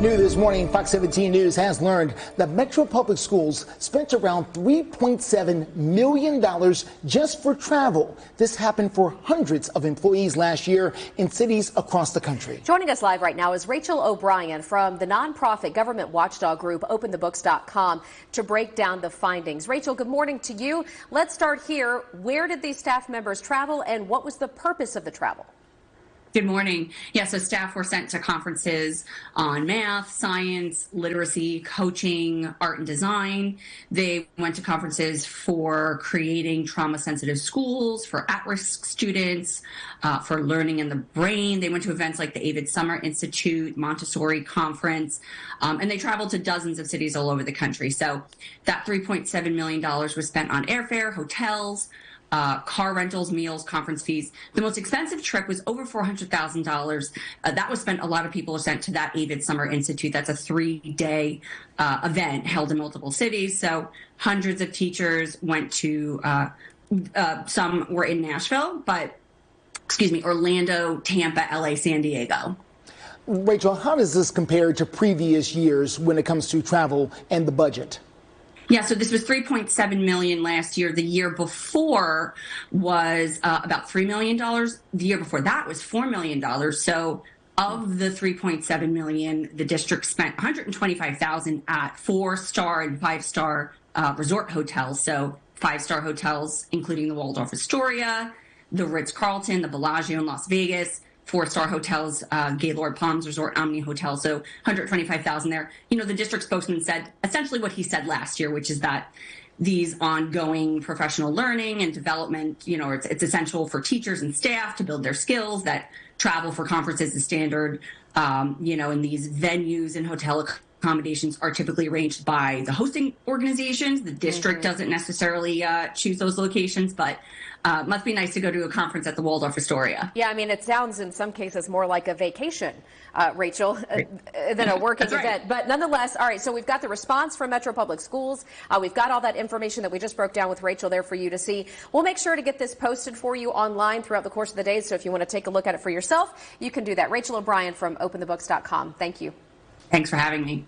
New this morning, Fox 17 News has learned that Metro Public Schools spent around $3.7 million just for travel. This happened for hundreds of employees last year in cities across the country. Joining us live right now is Rachel O'Brien from the nonprofit government watchdog group OpenTheBooks.com to break down the findings. Rachel, good morning to you. Let's start here. Where did these staff members travel and what was the purpose of the travel? Good morning. Yeah, so staff were sent to conferences on math, science, literacy, coaching, art and design. They went to conferences for creating trauma-sensitive schools, for at-risk students, for learning in the brain. They went to events like the AVID Summer Institute, Montessori conference, and they traveled to dozens of cities all over the country. So that $3.7 million was spent on airfare, hotels, car rentals, meals, conference fees. The most expensive trip was over $400,000. That was spent, a lot of people are sent to that AVID Summer Institute. That's a 3-day event held in multiple cities. So hundreds of teachers went to, some were in Nashville, but, Orlando, Tampa, LA, San Diego. Rachel, how does this compare to previous years when it comes to travel and the budget? Yeah, so this was $3.7 million last year. The year before was about $3 million. The year before that was $4 million. So of the $3.7 million, the district spent $125,000 at 4-star and 5-star resort hotels. So 5-star hotels, including the Waldorf Astoria, the Ritz-Carlton, the Bellagio in Las Vegas, 4-star hotels, Gaylord Palms Resort, Omni Hotel, so $125,000 there. You know, the district spokesman said essentially what he said last year, which is that these ongoing professional learning and development, you know, it's essential for teachers and staff to build their skills, that travel for conferences is standard, you know, and these venues and hotel accommodations are typically arranged by the hosting organizations. The district doesn't necessarily choose those locations, but must be nice to go to a conference at the Waldorf Astoria. Yeah, I mean, it sounds in some cases more like a vacation, Rachel, than a working event. But nonetheless, all right, so we've got the response from Metro Public Schools. We've got all that information that we just broke down with Rachel there for you to see. We'll make sure to get this posted for you online throughout the course of the day. So if you want to take a look at it for yourself, you can do that. Rachel O'Brien from OpenTheBooks.com. Thank you. Thanks for having me.